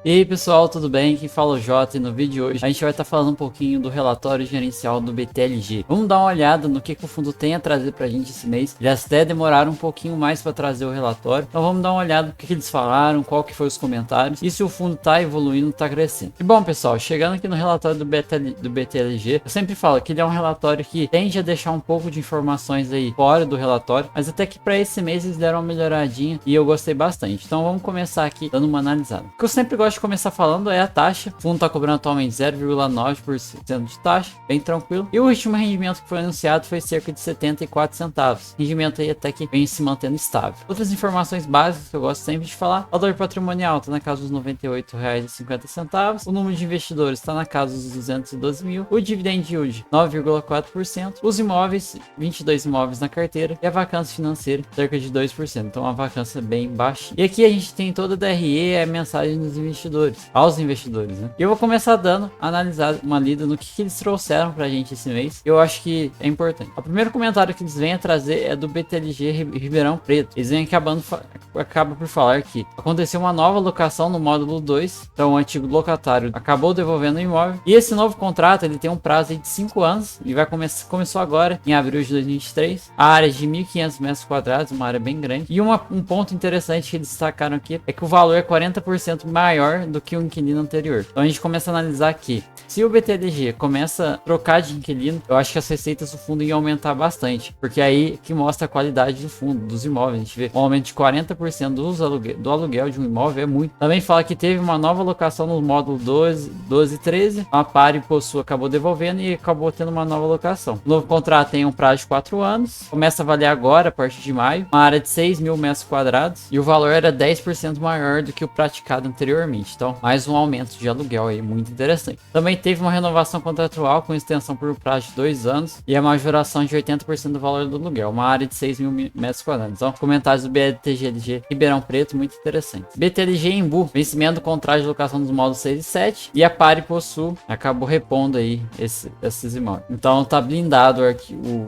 E aí pessoal, tudo bem? Quem fala é o Jota e no vídeo de hoje a gente vai estar falando um pouquinho do relatório gerencial do BTLG. Vamos dar uma olhada no que o fundo tem a trazer pra gente esse mês. Eles até demoraram um pouquinho mais para trazer o relatório, então vamos dar uma olhada no que eles falaram, qual que foi os comentários e se o fundo tá evoluindo, tá crescendo. E bom pessoal, chegando aqui no relatório do BTLG, eu sempre falo que ele é um relatório que tende a deixar um pouco de informações aí fora do relatório, mas até que para esse mês eles deram uma melhoradinha e eu gostei bastante. Então vamos começar aqui dando uma analisada. O que eu sempre gosto de começar falando é a taxa. O fundo está cobrando atualmente 0,9% de taxa, bem tranquilo. E o último rendimento que foi anunciado foi cerca de 74 centavos. Rendimento aí até que vem se mantendo estável. Outras informações básicas que eu gosto sempre de falar: o valor patrimonial está na casa dos R$ 98,50. O número de investidores está na casa dos 212 mil. O dividend yield 9,4%. Os imóveis, 22 imóveis na carteira. E a vacância financeira, cerca de 2%. Então uma vacância bem baixa. E aqui a gente tem toda a DRE, a mensagem dos investidores, aos investidores, né? E eu vou começar dando, analisar uma lida no que eles trouxeram pra gente esse mês. Eu acho que é importante. O primeiro comentário que eles vêm a trazer é do BTLG Ribeirão Preto. Eles vêm acaba por falar que aconteceu uma nova locação no módulo 2. Então o antigo locatário acabou devolvendo o imóvel. E esse novo contrato, ele tem um prazo de 5 anos e vai começou agora em abril de 2023. A área é de 1.500 metros quadrados, uma área bem grande. E um ponto interessante que eles destacaram aqui é que o valor é 40% maior do que o inquilino anterior. Então a gente começa a analisar aqui. Se o BTLG começa a trocar de inquilino, eu acho que as receitas do fundo iam aumentar bastante, porque aí que mostra a qualidade do fundo, dos imóveis. A gente vê um aumento de 40% do aluguel de um imóvel, é muito. Também fala que teve uma nova locação no módulo 12 e 13. A Pari Possu acabou devolvendo e acabou tendo uma nova locação. O novo contrato tem um prazo de 4 anos, começa a valer agora, a partir de maio, uma área de 6 mil metros quadrados, e o valor era 10% maior do que o praticado anteriormente. Então, mais um aumento de aluguel aí, muito interessante. Também teve uma renovação contratual com extensão por prazo de 2 anos e a majoração de 80% do valor do aluguel, uma área de 6 mil metros quadrados. Então, comentários do BTLG Ribeirão Preto, muito interessante. BTLG Embu, vencimento do contrato de locação dos módulos 6 e 7, e a Pari Possu acabou repondo aí esses imóveis. Então, tá blindado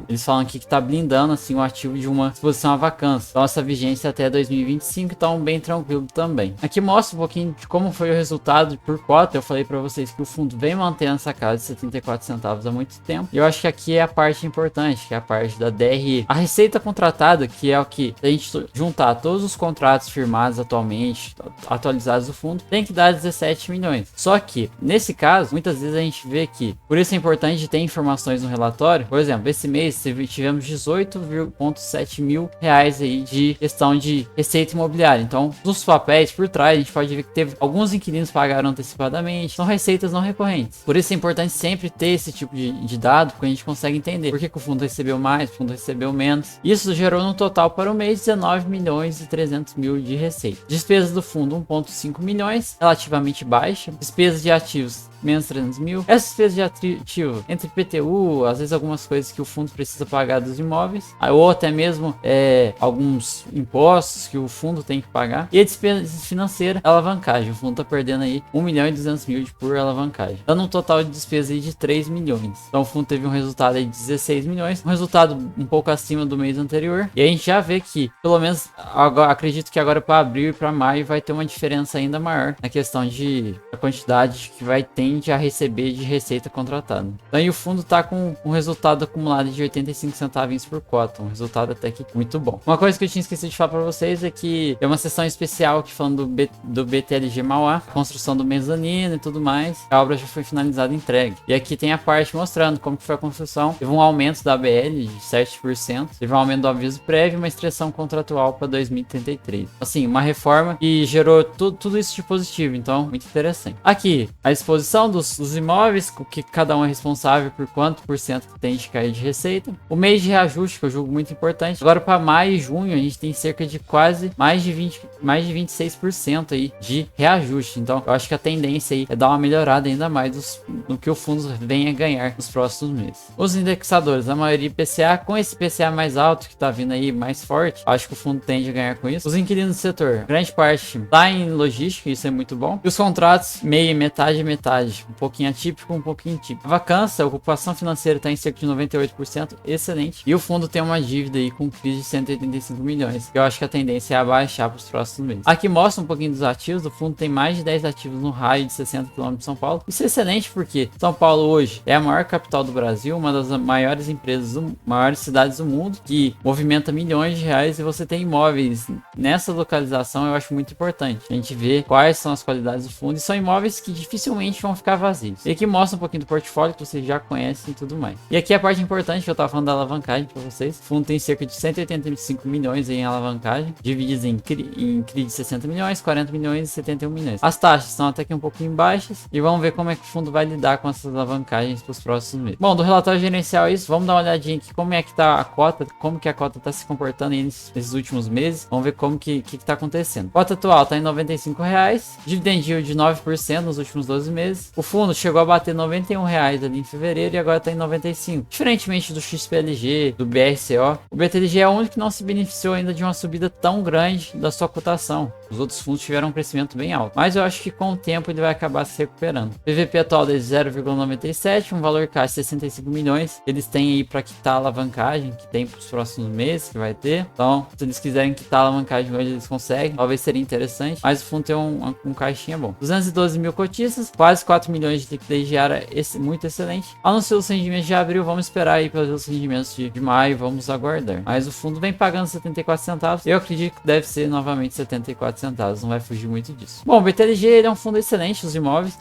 eles falam aqui que tá blindando assim o ativo de uma exposição à vacância. Então, essa vigência até 2025, então bem tranquilo também. Aqui mostra um pouquinho de como foi o resultado por cota. Eu falei para vocês que o fundo vem mantendo essa casa de 74 centavos há muito tempo. E eu acho que aqui é a parte importante, que é a parte da DRE. A receita contratada, que é o que a gente juntar todos os contratos firmados atualmente, atualizados do fundo, tem que dar 17 milhões. Só que, nesse caso, muitas vezes a gente vê que, por isso é importante ter informações no relatório. Por exemplo, esse mês tivemos 18,7 mil reais aí de questão de receita imobiliária. Então, nos papéis por trás, a gente pode ver que teve alguns inquilinos pagaram antecipadamente, são receitas não recorrentes. Por isso é importante sempre ter esse tipo de dado, porque a gente consegue entender por que o fundo recebeu mais, o fundo recebeu menos. Isso gerou no total para o mês 19 milhões e 300 mil de receita. Despesas do fundo 1,5 milhões, relativamente baixa. Despesas de ativos menos 300 mil. Essas despesas de ativo, entre IPTU, às vezes algumas coisas que o fundo precisa pagar dos imóveis, ou até mesmo alguns impostos que o fundo tem que pagar. E a despesa financeira, alavancagem. O fundo está perdendo aí 1 milhão e 200 mil por alavancagem, dando um total de despesa aí de 3 milhões. Então o fundo teve um resultado aí de 16 milhões, um resultado um pouco acima do mês anterior. E a gente já vê que, pelo menos, agora, acredito que agora para abril e para maio vai ter uma diferença ainda maior na questão de a quantidade que vai ter a receber de receita contratada. Então aí o fundo está com um resultado acumulado de 85 centavos por cota, um resultado até que muito bom. Uma coisa que eu tinha esquecido de falar para vocês é que é uma sessão especial aqui falando do BTLG Mauá, construção do mezanino e tudo mais. A obra já foi finalizada e entregue. E aqui tem a parte mostrando como que foi a construção. Teve um aumento da ABL de 7%, teve um aumento do aviso prévio e uma extensão contratual para 2033. Assim, uma reforma que gerou tudo isso de positivo, então muito interessante. Aqui, a exposição dos imóveis, que cada um é responsável por quanto por cento que tem de cair de receita. O mês de reajuste, que eu julgo muito importante. Agora para maio e junho a gente tem cerca de mais de 26% aí de reajuste. Então eu acho que a tendência aí é dar uma melhorada ainda mais no que o fundo vem a ganhar nos próximos meses. Os indexadores, a maioria IPCA, com esse IPCA mais alto que tá vindo aí mais forte, acho que o fundo tende a ganhar com isso. Os inquilinos do setor, grande parte tá em logística, isso é muito bom. E os contratos, metade rentabilidade um pouquinho atípico, um pouquinho típico. A vacância, a ocupação financeira está em cerca de 98%, excelente. E o fundo tem uma dívida aí com crise de 185 milhões. Eu acho que a tendência é abaixar para os próximos meses. Aqui mostra um pouquinho dos ativos. O fundo tem mais de 10 ativos no raio de 60 km de São Paulo. Isso é excelente porque São Paulo hoje é a maior capital do Brasil, uma das maiores empresas, maiores cidades do mundo, que movimenta milhões de reais, e você tem imóveis nessa localização. Eu acho muito importante a gente ver quais são as qualidades do fundo, e são imóveis que dificilmente vão ficar vazios. E aqui mostra um pouquinho do portfólio que vocês já conhecem e tudo mais. E aqui a parte importante que eu tava falando da alavancagem para vocês. O fundo tem cerca de 185 milhões em alavancagem, divididos em CRI de 60 milhões, 40 milhões e 71 milhões. As taxas estão até aqui um pouquinho baixas, e vamos ver como é que o fundo vai lidar com essas alavancagens para os próximos meses. Bom, do relatório gerencial é isso. Vamos dar uma olhadinha aqui como é que tá a cota, como que a cota tá se comportando aí nesses últimos meses. Vamos ver como que tá acontecendo. A cota atual tá em R$95, dividend yield de 9% nos últimos 12 meses. O fundo chegou a bater R$91 ali em fevereiro e agora tá em 95. Diferentemente do XPLG, do BRCO, o BTLG é o único que não se beneficiou ainda de uma subida tão grande da sua cotação. Os outros fundos tiveram um crescimento bem alto, mas eu acho que com o tempo ele vai acabar se recuperando. O PVP atual dele 0,97, um valor caixa 65 milhões. Eles têm aí para quitar a alavancagem que tem para os próximos meses, que vai ter. Então, se eles quiserem quitar a alavancagem hoje, eles conseguem. Talvez seria interessante, mas o fundo tem um caixinha bom. 212 mil cotistas, quase 4 milhões de liquidez diária, muito excelente. Anunciou os rendimentos de abril, vamos esperar aí para ver os rendimentos de maio, vamos aguardar. Mas o fundo vem pagando 74 centavos. Eu acredito que deve ser novamente 74 centavos, não vai fugir muito disso. Bom, o BTLG ele é um fundo excelente, os imóveis,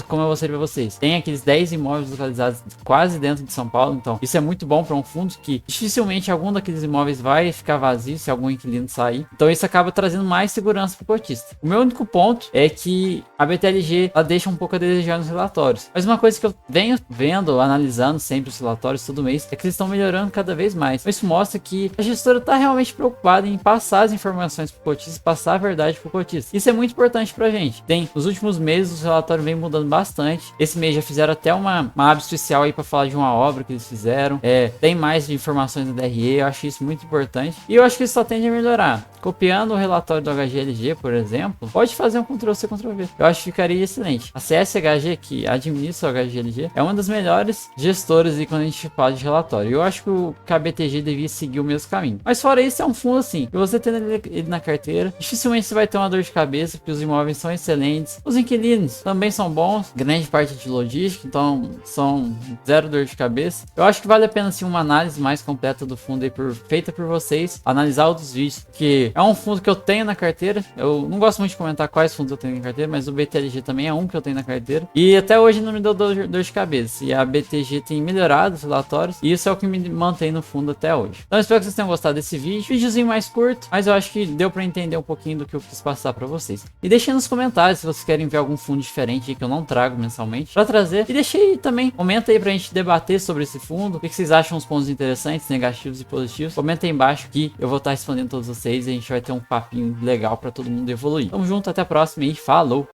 como eu mostrei para vocês. Tem aqueles 10 imóveis localizados quase dentro de São Paulo, então isso é muito bom para um fundo que dificilmente algum daqueles imóveis vai ficar vazio se algum inquilino sair. Então isso acaba trazendo mais segurança para o cotista. O meu único ponto é que a BTLG ela deixa um pouco a desejar nos relatórios. Mas uma coisa que eu venho vendo, analisando sempre os relatórios todo mês, é que eles estão melhorando cada vez mais. Isso mostra que a gestora está realmente preocupada em passar as informações para o cotista, passar a verdade para o cotista. Isso é muito importante para a gente. Nos últimos meses os relatórios vêm mudando bastante. Esse mês já fizeram até uma aba especial aí para falar de uma obra que eles fizeram. Tem mais informações no DRE, eu acho isso muito importante. E eu acho que isso só tende a melhorar. Copiando o relatório do HGLG, por exemplo, pode fazer um Ctrl+C, Ctrl+V. Eu acho que ficaria excelente. A CSHG, que administra o HGLG, é uma das melhores gestoras aí quando a gente fala de relatório. Eu acho que a BTG devia seguir o mesmo caminho. Mas fora isso, é um fundo assim, que você tendo ele na carteira, dificilmente você vai ter uma dor de cabeça, porque os imóveis são excelentes. Os inquilinos também são bons, grande parte de logística, então são zero dor de cabeça. Eu acho que vale a pena sim uma análise mais completa do fundo aí feita por vocês, analisar outros vídeos, porque é um fundo que eu tenho na carteira. Eu não gosto muito de comentar quais fundos eu tenho na carteira, mas o BTLG também é um que eu tenho na carteira. E até hoje não me deu dor de cabeça. E a BTG tem melhorado os relatórios. E isso é o que me mantém no fundo até hoje. Então espero que vocês tenham gostado desse vídeo. Videozinho mais curto, mas eu acho que deu pra entender um pouquinho do que eu quis passar pra vocês. E deixem nos comentários se vocês querem ver algum fundo diferente aí que eu não trago mensalmente pra trazer. E deixa aí também, comenta aí pra gente debater sobre esse fundo. O que vocês acham os pontos interessantes, negativos e positivos. Comenta aí embaixo que eu vou estar respondendo todos vocês e a gente vai ter um papinho legal pra todo mundo evoluir. Tamo junto, até a próxima e falou!